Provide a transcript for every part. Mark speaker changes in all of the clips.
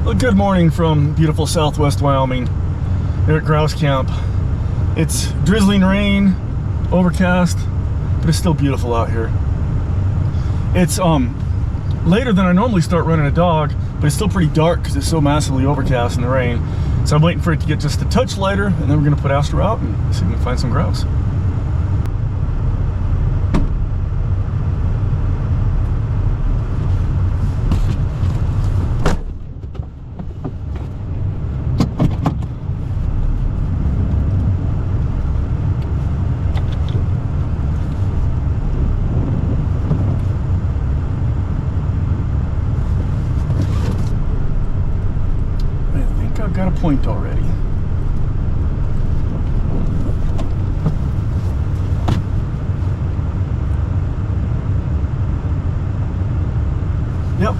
Speaker 1: Well, good morning from beautiful southwest Wyoming here at Grouse Camp. It's drizzling rain, overcast, but it's still beautiful out here. It's later than I normally start running a dog, but it's still pretty dark because it's so massively overcast in the rain. So I'm waiting for it to get just a touch lighter, and then we're going to put Astro out and see if we can find some grouse. Got a point already. Yep.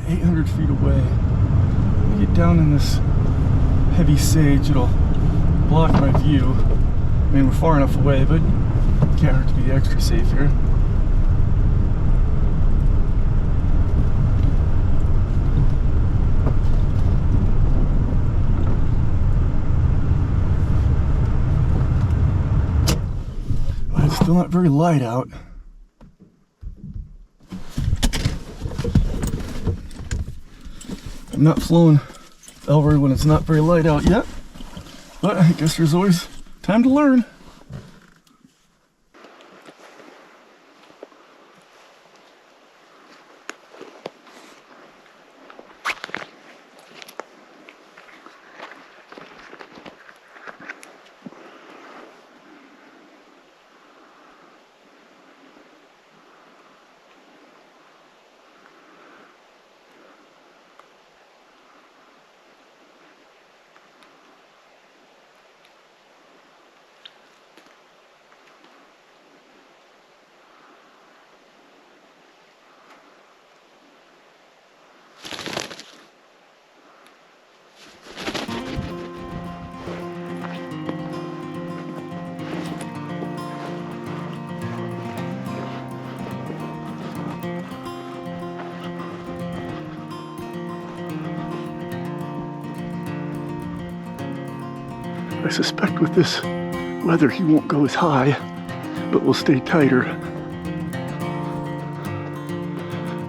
Speaker 1: 800 feet away. When I get down in this heavy sage, it'll block my view. I mean, we're far enough away, but can't hurt to be extra safe here. Still not very light out. I'm not flown Elroy when it's not very light out yet, but I guess there's always time to learn. I suspect with this weather he won't go as high, but will stay tighter.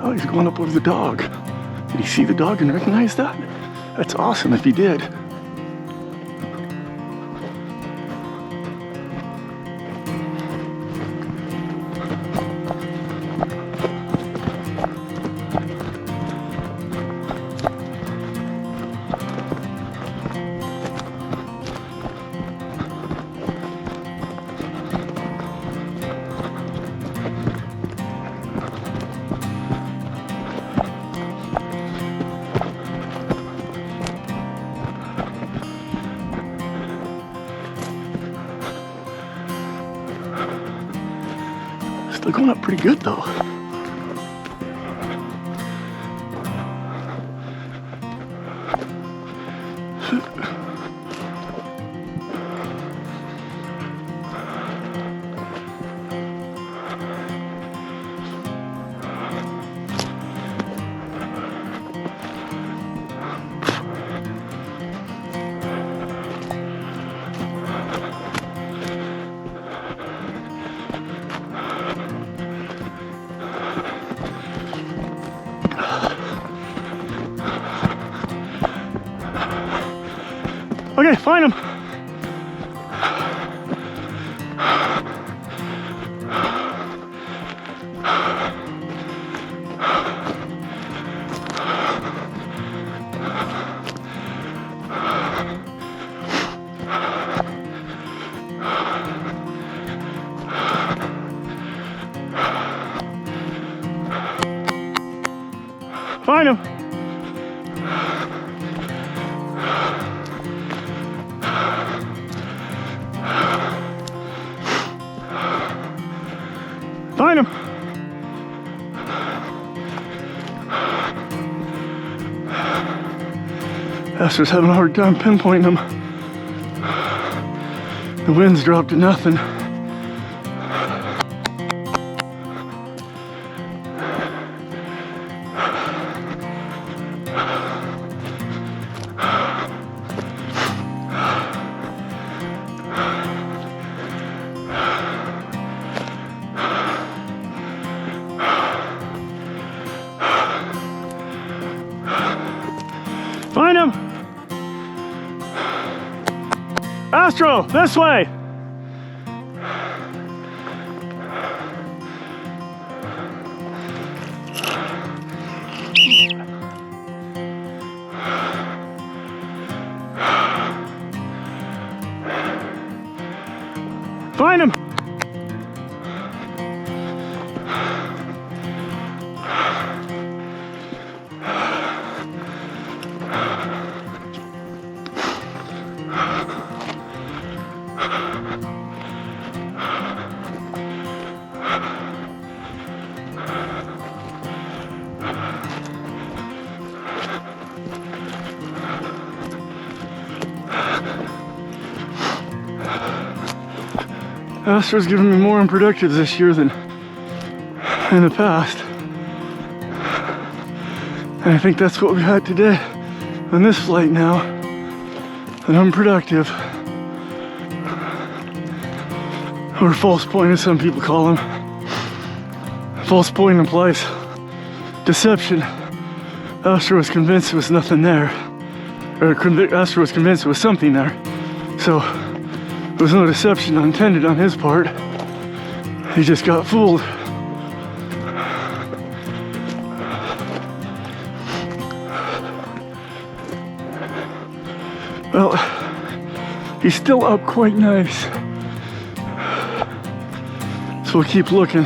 Speaker 1: Oh, he's going up over the dog. Did he see the dog and recognize that? That's awesome if he did. Still going up pretty good though. Okay, find him. Find him. Find him. Astor's having a hard time pinpointing him. The wind's dropped to nothing. Astro, this way. Find him. Astro's given me more unproductives this year than in the past. And I think that's what we had today on this flight now. An unproductive. Or false point as some people call them. False point implies deception. Astro was convinced there was nothing there. Or Astro was convinced there was something there. So there was no deception intended on his part. He just got fooled. Well, he's still up quite nice. So we'll keep looking.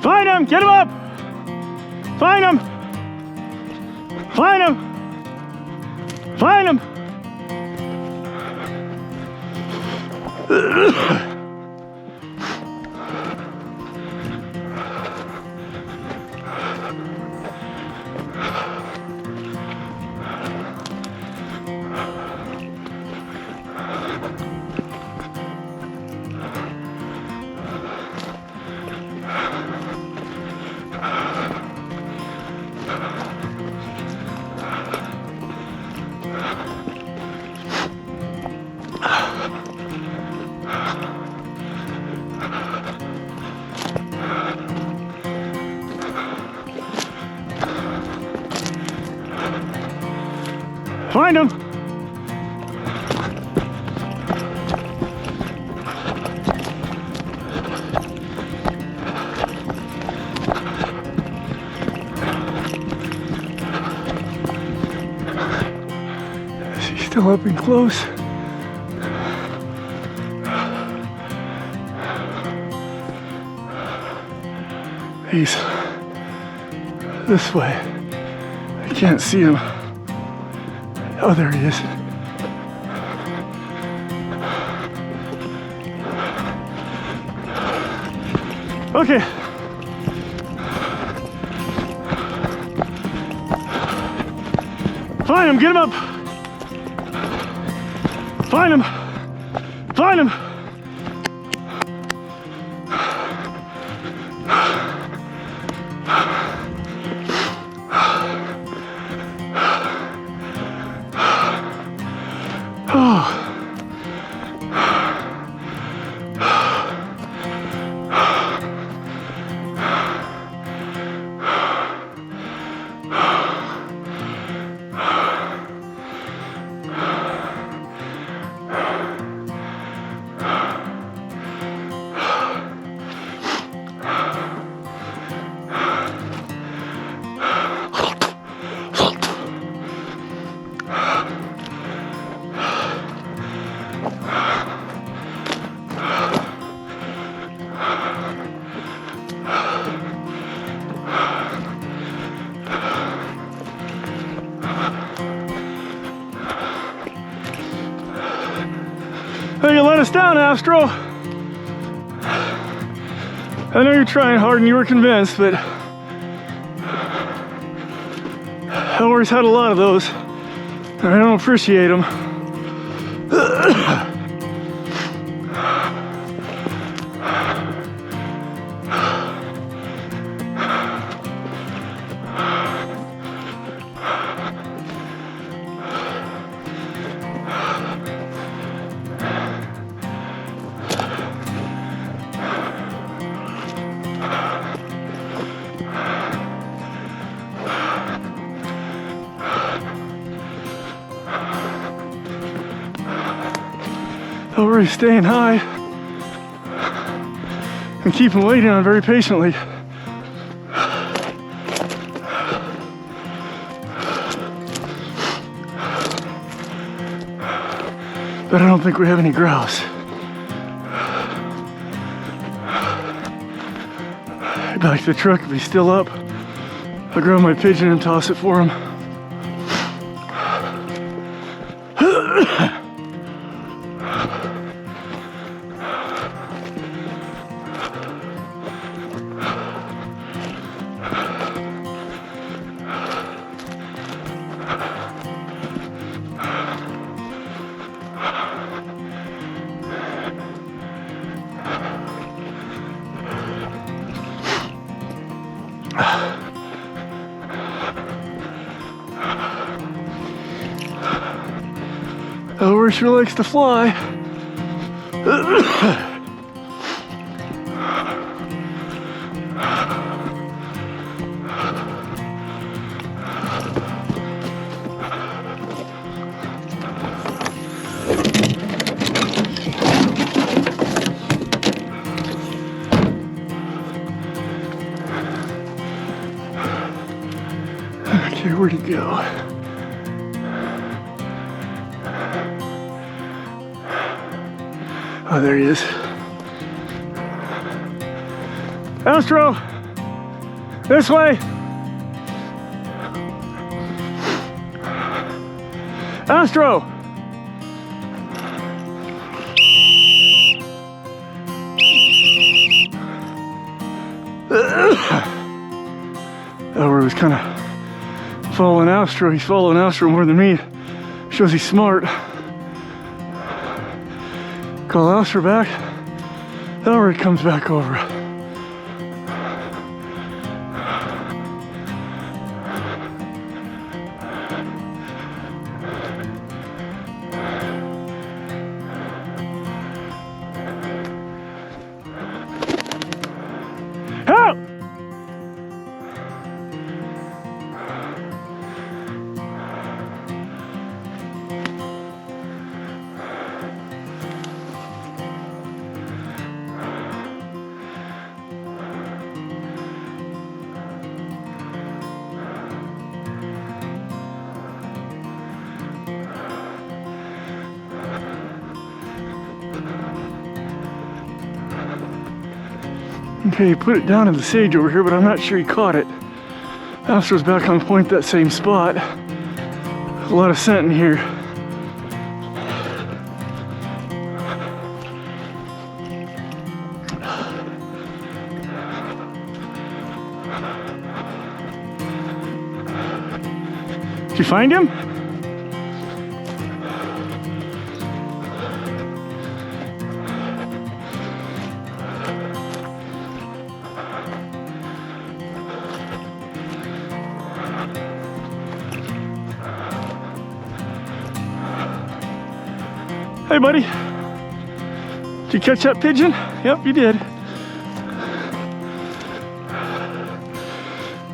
Speaker 1: Find him! Get him up! Find him! Find him! Find him! Find him! Is he still up and close? He's this way. I can't see him. Oh, there he is. Okay. Find him, get him up. Find him. Find him. Hey, you let us down, Astro. I know you're trying hard and you were convinced, but Elroy's had a lot of those, and I don't appreciate them. Elroy staying high and keeping waiting on very patiently. But I don't think we have any grouse. Back to the truck, if he's still up, I'll grab my pigeon and toss it for him. Elroy sure likes to fly. Okay, where'd he go? Oh, there he is. Astro! This way! Astro! Elroy was kind of following Astro. He's following Astro more than me. Shows he's smart. Call Astro back. Elroy comes back over. Help! Okay, he put it down in the sage over here, but I'm not sure he caught it. Astro's back on point, that same spot. A lot of scent in here. Did you find him? Hey, buddy. Did you catch that pigeon? Yep, you did.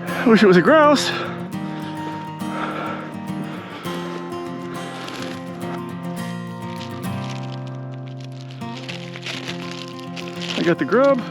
Speaker 1: I wish it was a grouse. I got the grub.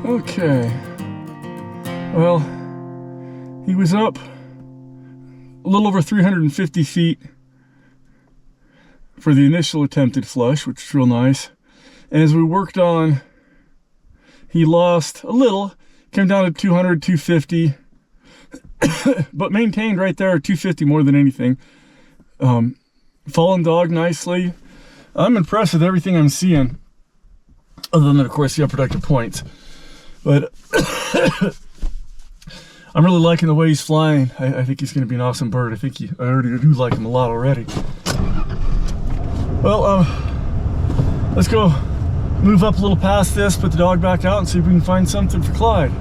Speaker 1: Okay, well, he was up a little over 350 feet for the initial attempted flush, which is real nice. And as we worked on, he lost a little, came down to 200, 250, but maintained right there at 250 more than anything. Fallen dog nicely. I'm impressed with everything I'm seeing, other than, of course, the unproductive points. But I'm really liking the way he's flying. I think he's going to be an awesome bird. I already do like him a lot already. Well, let's go move up a little past this, put the dog back out, and see if we can find something for Clyde.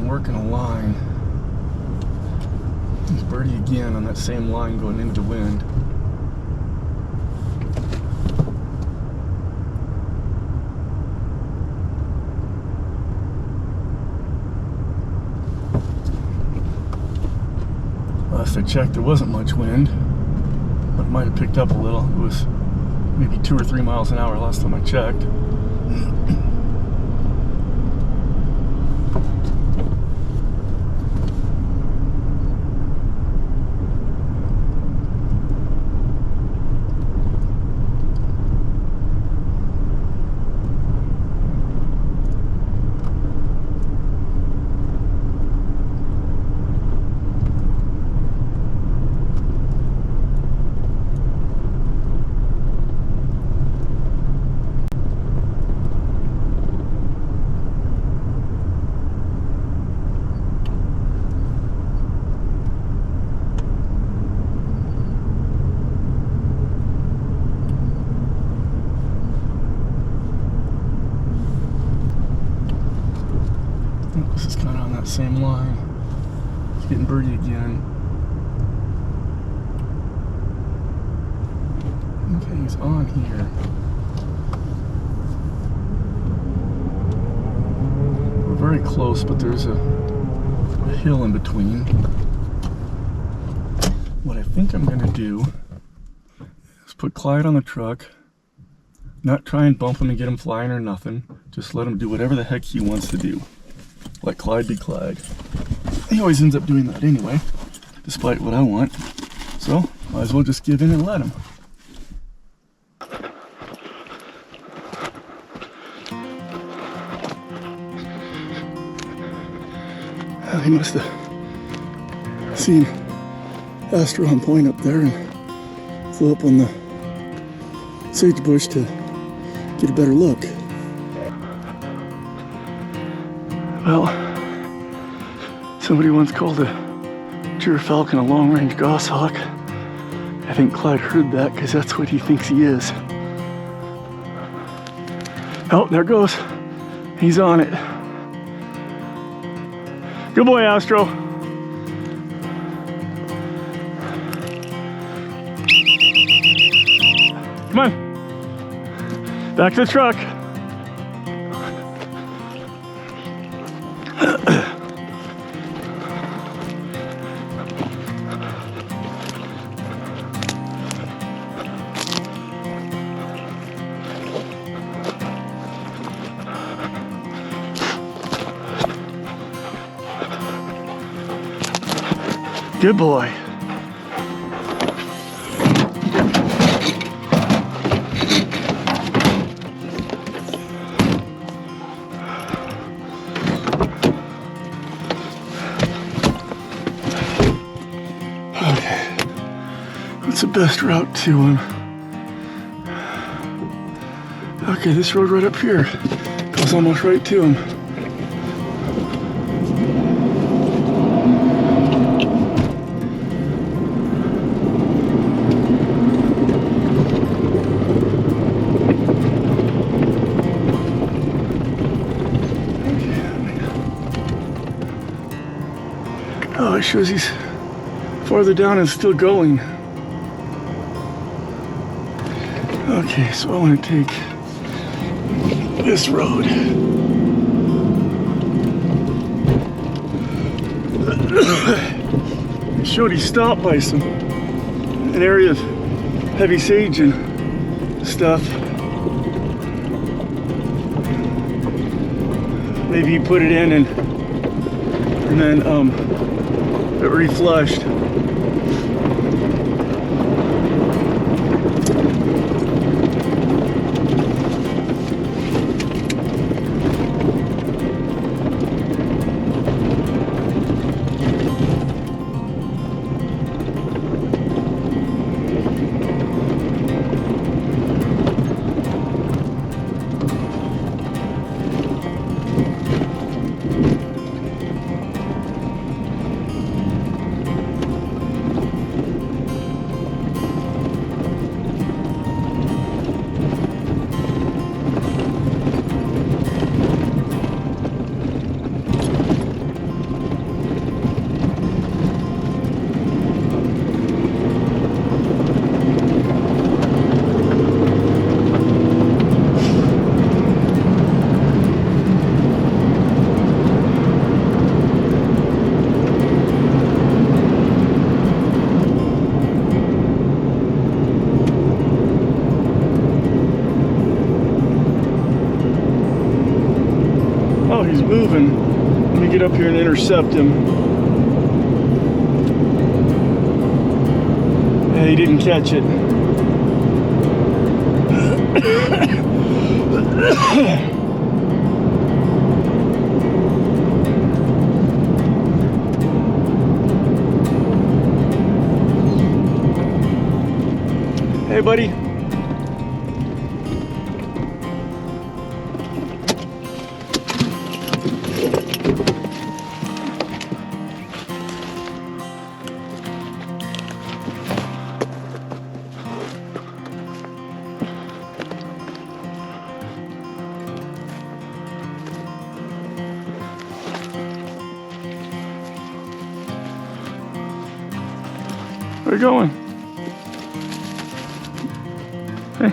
Speaker 1: Working a line. He's birdie again on that same line going into the wind. Last I checked, there wasn't much wind, but it might have picked up a little. It was maybe 2 or 3 miles an hour last time I checked. This is kind of on that same line. He's getting birdie again. Okay, he's on here. We're very close, but there's a hill in between. What I think I'm going to do is put Clyde on the truck. Not try and bump him and get him flying or nothing. Just let him do whatever the heck he wants to do. Let Clyde be Clyde. He always ends up doing that anyway, despite what I want. So, might as well just give in and let him. He must have seen Astro on point up there and flew up on the sagebush to get a better look. Well, somebody once called a pure falcon a long-range goshawk. I think Clyde heard that because that's what he thinks he is. Oh, there it goes. He's on it. Good boy, Astro. Come on. Back to the truck. Good boy. Okay. What's the best route to him? Okay, this road right up here goes almost right to him. it shows he's farther down and still going. Okay, so I want to take this road. It showed he stopped by an area of heavy sage and stuff. Maybe he put it in and then it reflushed. He's moving. Let me get up here and intercept him. Yeah, he didn't catch it. Hey, buddy. Where are you going? Hey.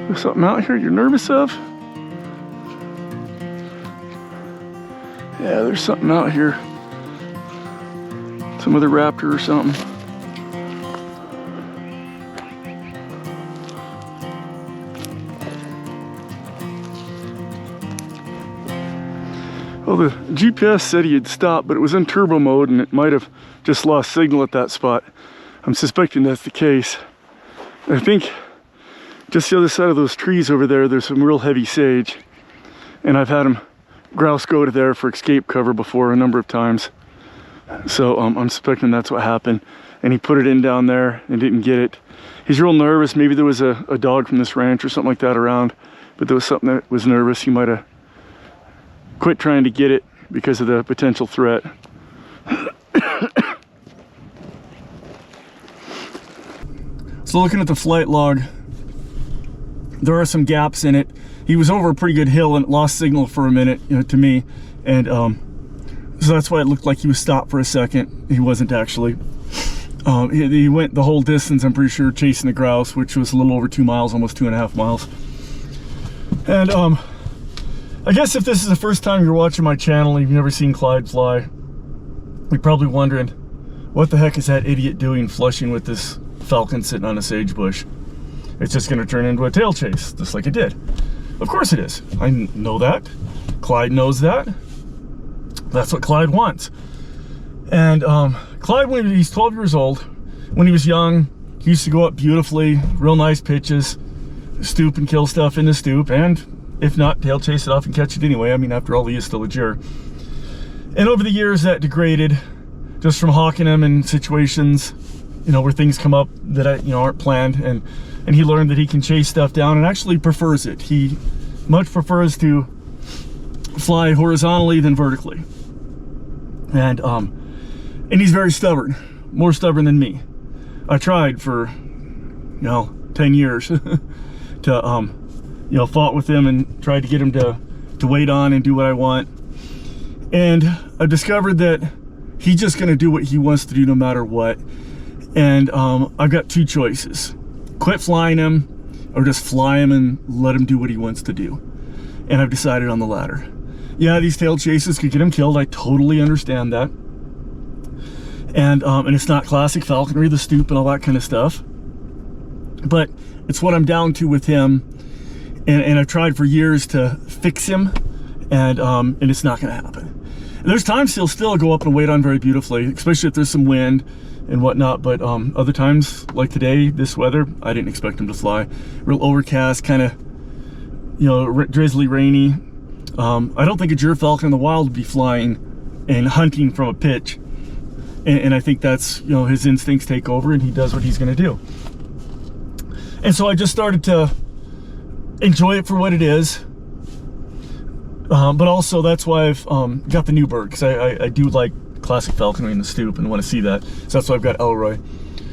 Speaker 1: There's something out here you're nervous of? Yeah, there's something out here. Some other raptor or something. Well, the GPS said he had stopped, but it was in turbo mode and it might have just lost signal at that spot. I'm suspecting that's the case. I think just the other side of those trees over there, there's some real heavy sage. And I've had him grouse go to there for escape cover before a number of times. So I'm suspecting that's what happened. And he put it in down there and didn't get it. He's real nervous. Maybe there was a dog from this ranch or something like that around, but there was something that was nervous. He might have quit trying to get it because of the potential threat. So looking at the flight log, there are some gaps in it. He was over a pretty good hill and lost signal for a minute, to me, and so that's why it looked like he was stopped for a second. He wasn't actually. He went the whole distance, I'm pretty sure, chasing the grouse, which was a little over 2 miles, almost 2.5 miles. And I guess if this is the first time you're watching my channel, you've never seen Clyde fly, you're probably wondering, what the heck is that idiot doing flushing with this falcon sitting on a sage bush? It's just going to turn into a tail chase, just like it did. Of course it is. I know that. Clyde knows that. That's what Clyde wants. And Clyde, when he's 12 years old, when he was young, he used to go up beautifully, real nice pitches, stoop and kill stuff in the stoop, and if not, tail chase it off and catch it anyway. I mean, after all, he is still a juror. And over the years, that degraded just from hawking him in situations, where things come up that aren't planned, and he learned that he can chase stuff down and actually prefers it. He much prefers to fly horizontally than vertically. And he's very stubborn, more stubborn than me. I tried for 10 years to fought with him and tried to get him to wait on and do what I want. And I've discovered that he's just gonna do what he wants to do no matter what. And I've got two choices. Quit flying him, or just fly him and let him do what he wants to do. And I've decided on the latter. Yeah, these tail chases could get him killed. I totally understand that. And it's not classic falconry, the stoop and all that kind of stuff. But it's what I'm down to with him. And I've tried for years to fix him, and it's not gonna happen. And there's times he'll still go up and wait on very beautifully, especially if there's some wind and whatnot, but other times, like today, this weather, I didn't expect him to fly. Real overcast, kind of, you know, drizzly, rainy. I don't think a gerfalcon in the wild would be flying and hunting from a pitch. And I think that's, you know, his instincts take over and he does what he's gonna do. And so I just started to enjoy it for what it is. But also that's why I've got the new bird, because I do like classic falconry in the stoop and want to see that. So that's why I've got Elroy,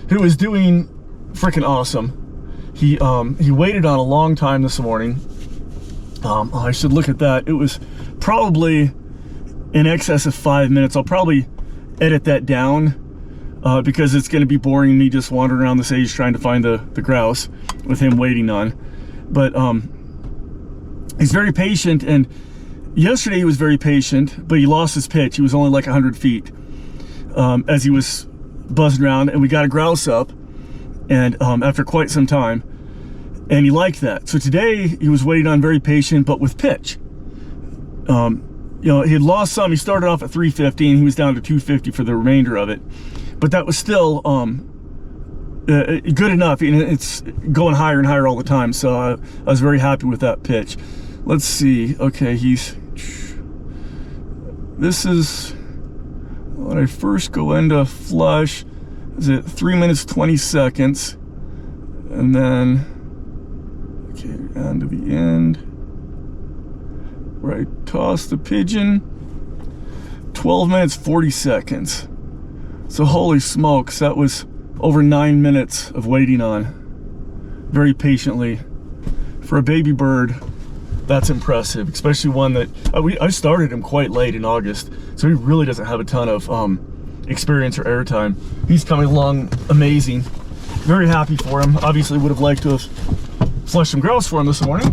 Speaker 1: who is doing freaking awesome. He waited on a long time this morning. I should look at that. It was probably in excess of 5 minutes. I'll probably edit that down because it's going to be boring me just wandering around the sage trying to find the grouse with him waiting on. But he's very patient, and yesterday he was very patient, but he lost his pitch. He was only like 100 feet as he was buzzing around, and we got a grouse up, and after quite some time, and he liked that. So today he was waiting on, very patient, but with pitch. You know, he had lost some. He started off at 350 and he was down to 250 for the remainder of it, but that was still good enough. And it's going higher and higher all the time, so I was very happy with that pitch. Let's see. Okay, this is when I first go into flush. Is it 3 minutes 20 seconds, and then okay, down to the end where I toss the pigeon. 12 minutes 40 seconds. So holy smokes, that was over 9 minutes of waiting on very patiently for a baby bird. That's impressive, especially one that I started him quite late in August, so he really doesn't have a ton of experience or airtime. He's coming along amazing. Very happy for him. Obviously would have liked to have flushed some grouse for him this morning,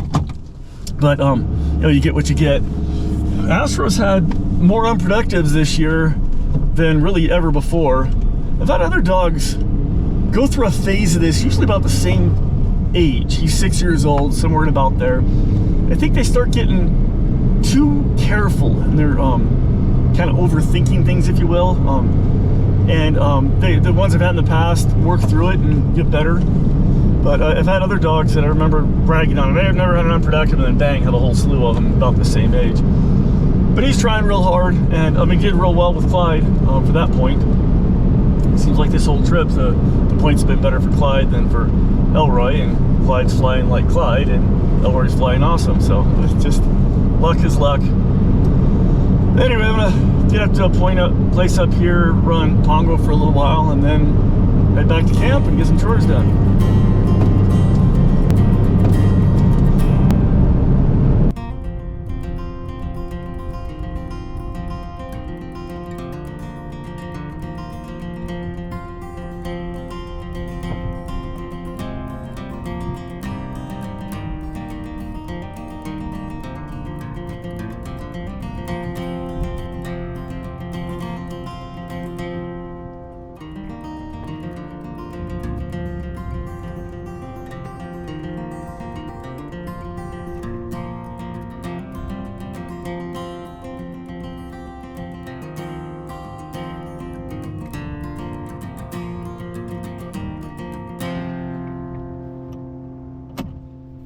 Speaker 1: but you know, you get what you get. Astro's had more unproductives this year than really ever before. I've had other dogs go through a phase of this, usually about the same age. He's 6 years old, somewhere in about there. I think they start getting too careful, and they're kind of overthinking things, if you will. The ones I've had in the past work through it and get better. But I've had other dogs that I remember bragging on. I've never had an unproductive, and then bang, have a whole slew of them about the same age. But he's trying real hard, and I mean, did real well with Clyde for that point. It seems like this whole trip, the points have been better for Clyde than for Elroy, and Clyde's flying like Clyde, and Elroy's flying awesome. So it's just luck is luck. Anyway, I'm gonna get up to a place up here, run Pongo for a little while, and then head back to camp and get some chores done.